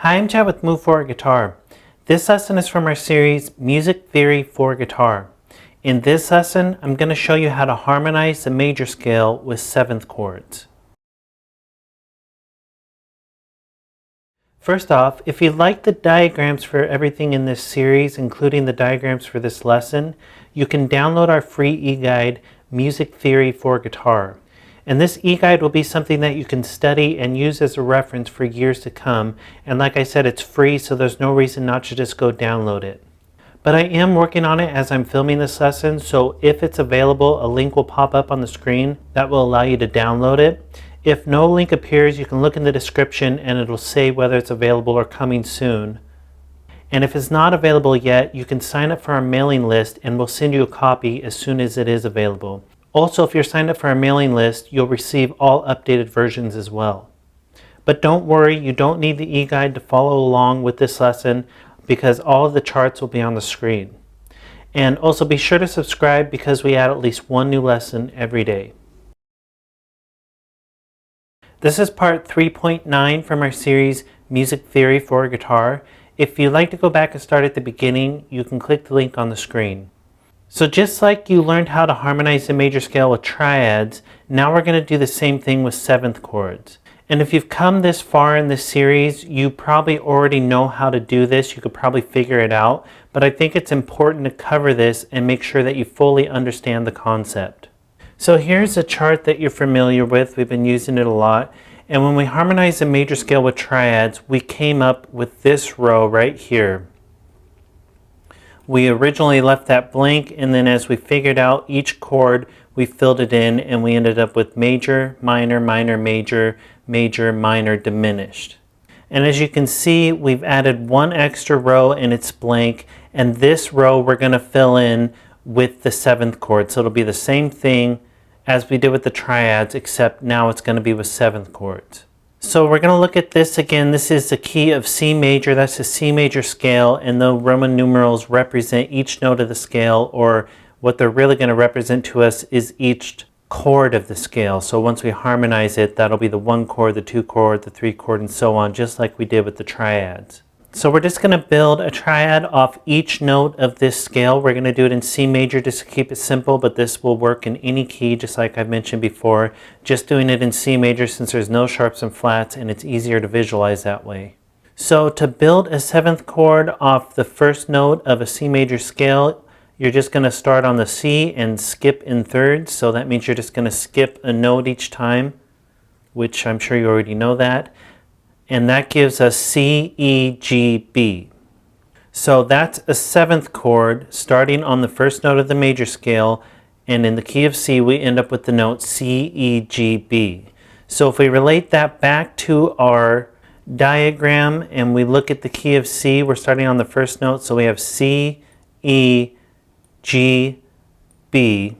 Hi, I'm Chad with Move for Guitar. This lesson is from our series Music Theory for Guitar. In this lesson, I'm going to show you how to harmonize the major scale with 7th chords. First off, if you like the diagrams for everything in this series, including the diagrams for this lesson, you can download our free e-guide, Music Theory for Guitar. And this e-guide will be something that you can study and use as a reference for years to come. And like I said, it's free, so there's no reason not to just go download it. But I am working on it as I'm filming this lesson, so if it's available, a link will pop up on the screen that will allow you to download it. If no link appears, you can look in the description and it'll say whether it's available or coming soon. And if it's not available yet, you can sign up for our mailing list and we'll send you a copy as soon as it is available. Also, if you're signed up for our mailing list, you'll receive all updated versions as well. But don't worry, you don't need the e-guide to follow along with this lesson because all of the charts will be on the screen. And also be sure to subscribe because we add at least one new lesson every day. This is part 3.9 from our series Music Theory for Guitar. If you'd like to go back and start at the beginning, you can click the link on the screen. So just like you learned how to harmonize the major scale with triads, now we're going to do the same thing with 7th chords. And if you've come this far in this series, you probably already know how to do this. You could probably figure it out. But I think it's important to cover this and make sure that you fully understand the concept. So here's a chart that you're familiar with. We've been using it a lot. And when we harmonize the major scale with triads, we came up with this row right here. We originally left that blank, and then as we figured out each chord, we filled it in and we ended up with major, minor, minor, major, major, minor, diminished. And as you can see, we've added one extra row and it's blank, and this row we're going to fill in with the 7th chord. So it'll be the same thing as we did with the triads, except now it's going to be with 7th chords. So we're going to look at this again. This is the key of C major. That's the C major scale, and the Roman numerals represent each note of the scale, or what they're really going to represent to us is each chord of the scale. So once we harmonize it, that'll be the 1 chord, the 2 chord, the 3 chord, and so on, just like we did with the triads. So we're just going to build a triad off each note of this scale. We're going to do it in C major just to keep it simple, but this will work in any key, just like I've mentioned before. Just doing it in C major since there's no sharps and flats, and it's easier to visualize that way. So to build a 7th chord off the first note of a C major scale, you're just going to start on the C and skip in thirds. So that means you're just going to skip a note each time, which I'm sure you already know that. And that gives us C, E, G, B. So that's a 7th chord starting on the first note of the major scale, and in the key of C we end up with the note C, E, G, B. So if we relate that back to our diagram and we look at the key of C, we're starting on the first note, so we have C, E, G, B.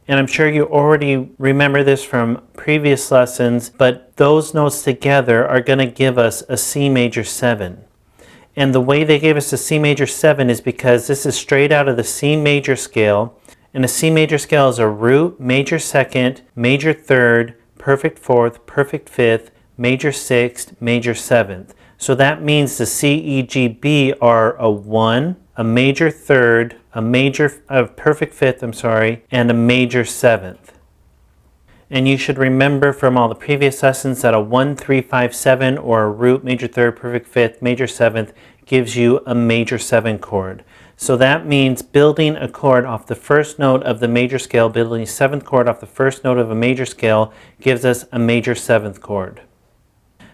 And I'm sure you already remember this from previous lessons, but those notes together are going to give us a C major 7. And the way they gave us a C major 7 is because this is straight out of the C major scale. And a C major scale is a root, major 2nd, major 3rd, perfect 4th, perfect 5th, major 6th, major 7th. So that means the C, E, G, B are a 1, a major 3rd, a perfect 5th, and a major 7th. And you should remember from all the previous lessons that a 1, 3, 5, 7 or a root, major 3rd, perfect 5th, major 7th gives you a major 7 chord. So that means building a chord off the first note of the major scale, building a 7th chord off the first note of a major scale gives us a major 7th chord.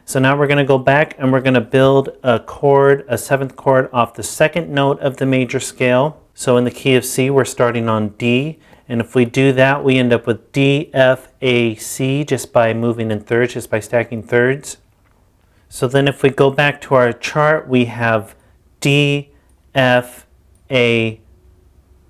So now we're going to go back and we're going to build a chord, a 7th chord off the second note of the major scale. So in the key of C, we're starting on D. And if we do that, we end up with D, F, A, C just by moving in thirds, just by stacking thirds. So then if we go back to our chart, we have D, F, A,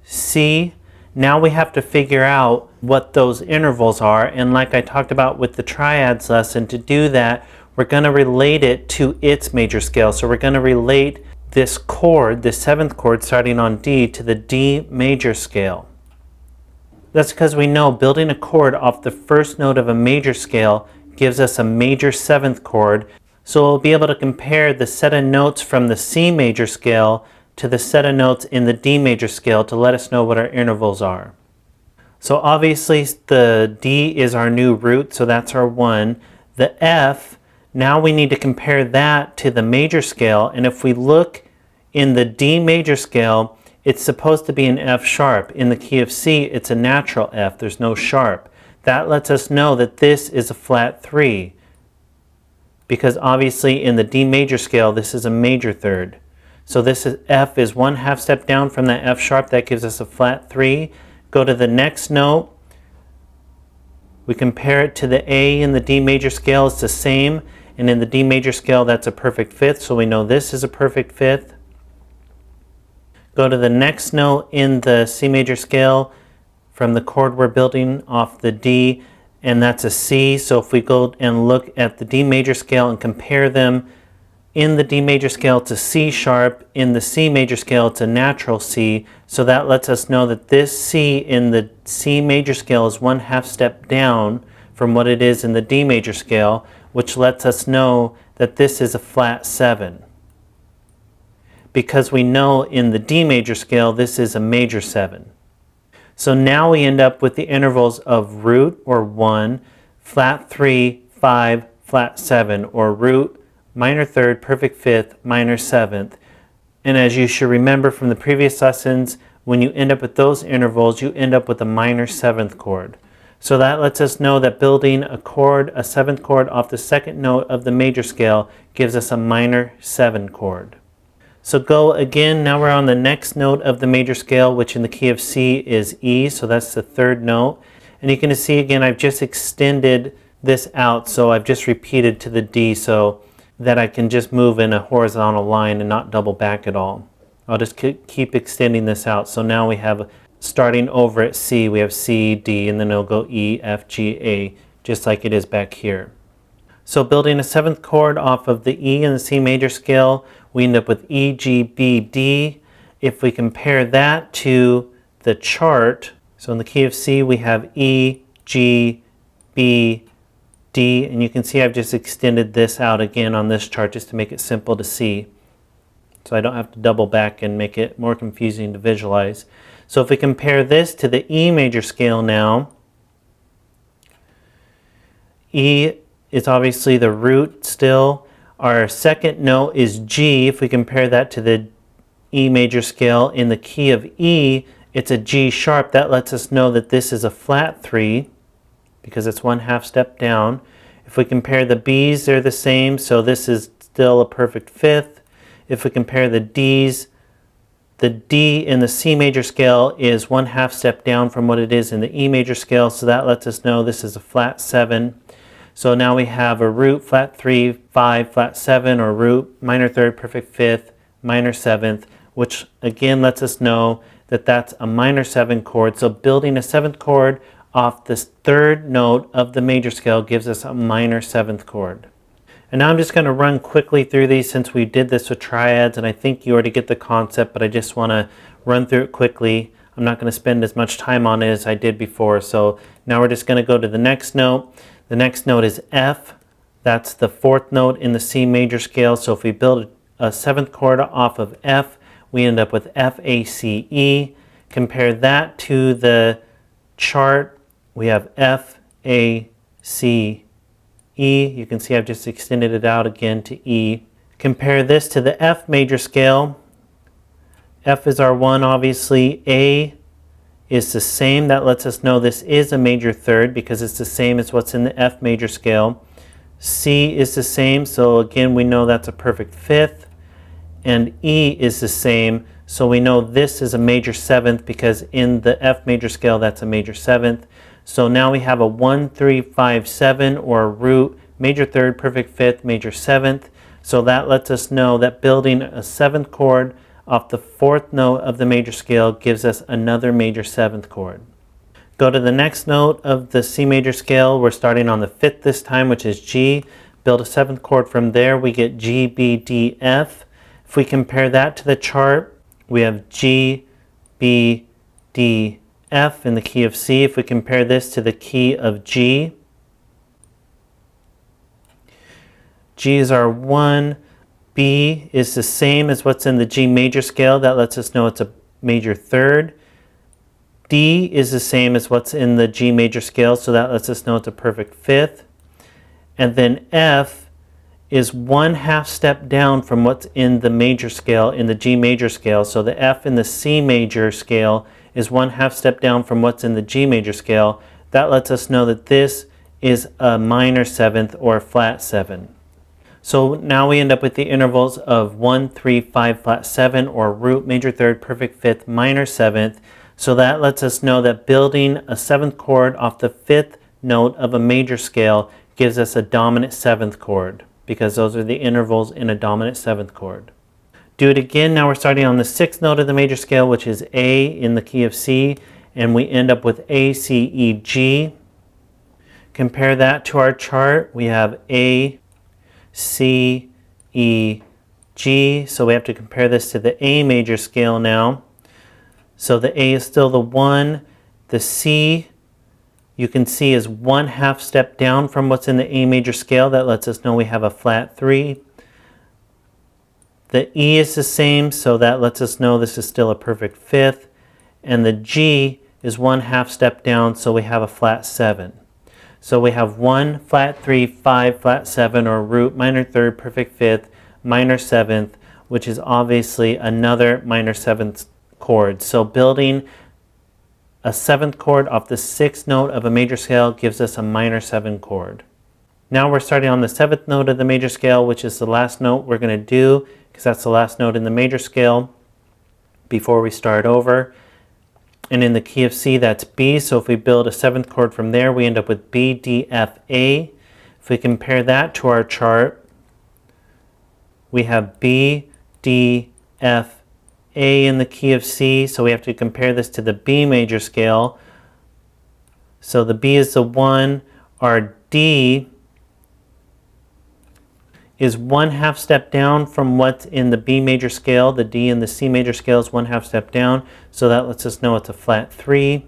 C. Now we have to figure out what those intervals are. And like I talked about with the triads lesson, to do that, we're going to relate it to its major scale. So we're going to relate this chord, the 7th chord starting on D, to the D major scale. That's because we know building a chord off the first note of a major scale gives us a major 7th chord. So we'll be able to compare the set of notes from the C major scale to the set of notes in the D major scale to let us know what our intervals are. So obviously the D is our new root, so that's our 1. The F, now we need to compare that to the major scale, and if we look in the D major scale, it's supposed to be an F sharp. In the key of C, it's a natural F, there's no sharp. That lets us know that this is a flat 3, because obviously in the D major scale, this is a major third. So this is F is 1/2 step down from that F sharp, that gives us a flat 3. Go to the next note, we compare it to the A in the D major scale, it's the same, and in the D major scale that's a perfect fifth, so we know this is a perfect fifth. Go to the next note in the C major scale from the chord we're building off the D, and that's a C. So if we go and look at the D major scale and compare them, in the D major scale it's a C sharp, in the C major scale it's a natural C, so that lets us know that this C in the C major scale is 1/2 step down from what it is in the D major scale, which lets us know that this is a flat 7. Because we know in the D major scale this is a major 7. So now we end up with the intervals of root, or 1, flat 3, 5, flat 7, or root, minor third, perfect fifth, minor 7th. And as you should remember from the previous lessons, when you end up with those intervals, you end up with a minor 7th chord. So that lets us know that building a chord, a 7th chord off the second note of the major scale gives us a minor 7 chord. So go again, now we're on the next note of the major scale, which in the key of C is E, so that's the third note. And you can see again, I've just extended this out, so I've just repeated to the D so that I can just move in a horizontal line and not double back at all. I'll just keep extending this out. So now we have, starting over at C, we have C, D, and then it'll go E, F, G, A, just like it is back here. So building a 7th chord off of the E and the C major scale, we end up with E, G, B, D. If we compare that to the chart, so in the key of C we have E, G, B, D, and you can see I've just extended this out again on this chart just to make it simple to see. So I don't have to double back and make it more confusing to visualize. So if we compare this to the E major scale now, E is obviously the root still. Our second note is G. If we compare that to the E major scale, in the key of E, it's a G sharp. That lets us know that this is a flat 3 because it's 1/2 step down. If we compare the B's, they're the same, so this is still a perfect fifth. If we compare the D's, the D in the C major scale is 1/2 step down from what it is in the E major scale, so that lets us know this is a flat 7. So now we have a root, flat 3, 5, flat 7, or root, minor third, perfect fifth, minor 7th, which again lets us know that that's a minor 7 chord. So building a 7th chord off this third note of the major scale gives us a minor 7th chord. And now I'm just going to run quickly through these since we did this with triads, and I think you already get the concept, but I just want to run through it quickly. I'm not going to spend as much time on it as I did before. So now we're just going to go to the next note. The next note is F. That's the 4th note in the C major scale. So if we build a 7th chord off of F, we end up with F, A, C, E. Compare that to the chart. We have F, A, C, E. You can see I've just extended it out again to E. Compare this to the F major scale. F is our 1, obviously. A is the same. That lets us know this is a major third because it's the same as what's in the F major scale. C is the same, so again we know that's a perfect fifth. And E is the same, so we know this is a major 7th because in the F major scale that's a major 7th. So now we have a 1, 3, 5, 7, or a root, major third, perfect fifth, major 7th. So that lets us know that building a 7th chord off the 4th note of the major scale gives us another major 7th chord. Go to the next note of the C major scale. We're starting on the 5th this time, which is G. Build a 7th chord from there. We get G, B, D, F. If we compare that to the chart, we have G, B, D, F in the key of C. If we compare this to the key of G, G is our 1. B is the same as what's in the G major scale. That lets us know it's a major third. D is the same as what's in the G major scale, so that lets us know it's a perfect fifth. And then F is 1/2 step down from what's in the major scale, in the G major scale. So the F in the C major scale is 1/2 step down from what's in the G major scale. That lets us know that this is a minor seventh or a flat 7. So now we end up with the intervals of 1, 3, 5, flat 7, or root, major third, perfect fifth, minor seventh. So that lets us know that building a 7th chord off the 5th note of a major scale gives us a dominant 7th chord, because those are the intervals in a dominant 7th chord. Do it again. Now we're starting on the 6th note of the major scale, which is A in the key of C, and we end up with A, C, E, G. Compare that to our chart. We have A, C, E, G. So we have to compare this to the A major scale now. So the A is still the 1. The C, you can see, is 1/2 step down from what's in the A major scale. That lets us know we have a flat 3. The E is the same, so that lets us know this is still a perfect fifth. And the G is 1/2 step down, so we have a flat 7. So we have 1, flat 3, 5, flat 7, or root, minor third, perfect fifth, minor 7th, which is obviously another minor 7th chord. So building a 7th chord off the 6th note of a major scale gives us a minor 7 chord. Now we're starting on the 7th note of the major scale, which is the last note we're going to do, because that's the last note in the major scale before we start over. And in the key of C, that's B. So if we build a 7th chord from there, we end up with B, D, F, A. If we compare that to our chart, we have B, D, F, A in the key of C. So we have to compare this to the B major scale. So the B is the 1. Our D is 1/2 step down from what's in the B major scale. The D in the C major scale is 1/2 step down, so that lets us know it's a flat 3.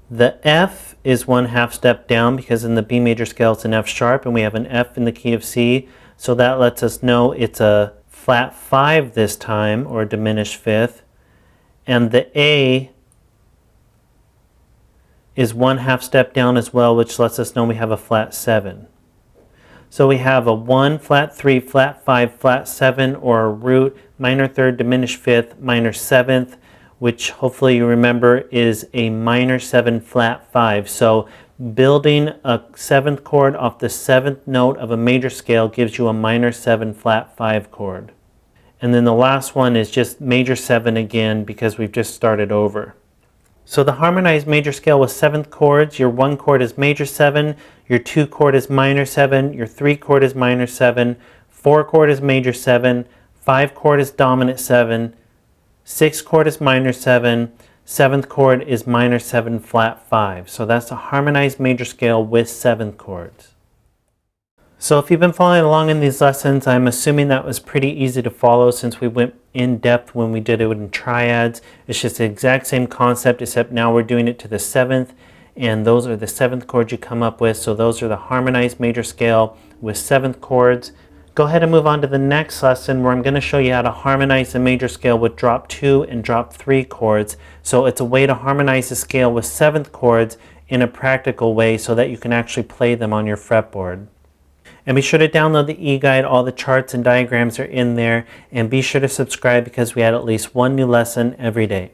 The F is 1/2 step down because in the B major scale it's an F sharp, and we have an F in the key of C, so that lets us know it's a flat 5 this time, or a diminished fifth. And the A is 1/2 step down as well, which lets us know we have a flat 7. So we have a 1, flat 3, flat 5, flat 7, or a root, minor third, diminished fifth, minor 7th, which hopefully you remember is a minor 7 flat 5. So building a 7th chord off the 7th note of a major scale gives you a minor 7 flat 5 chord. And then the last one is just major 7 again, because we've just started over. So the harmonized major scale with 7th chords, your 1 chord is major 7, your 2 chord is minor 7, your 3 chord is minor 7, 4 chord is major 7, 5 chord is dominant 7, 6 chord is minor 7, 7th chord is minor 7 flat 5. So that's a harmonized major scale with 7th chords. So if you've been following along in these lessons, I'm assuming that was pretty easy to follow since we went in depth when we did it in triads. It's just the exact same concept, except now we're doing it to the 7th, and those are the 7th chords you come up with. So those are the harmonized major scale with 7th chords. Go ahead and move on to the next lesson, where I'm going to show you how to harmonize the major scale with drop 2 and drop 3 chords. So it's a way to harmonize the scale with 7th chords in a practical way so that you can actually play them on your fretboard. And be sure to download the e-guide. All the charts and diagrams are in there. And be sure to subscribe, because we add at least one new lesson every day.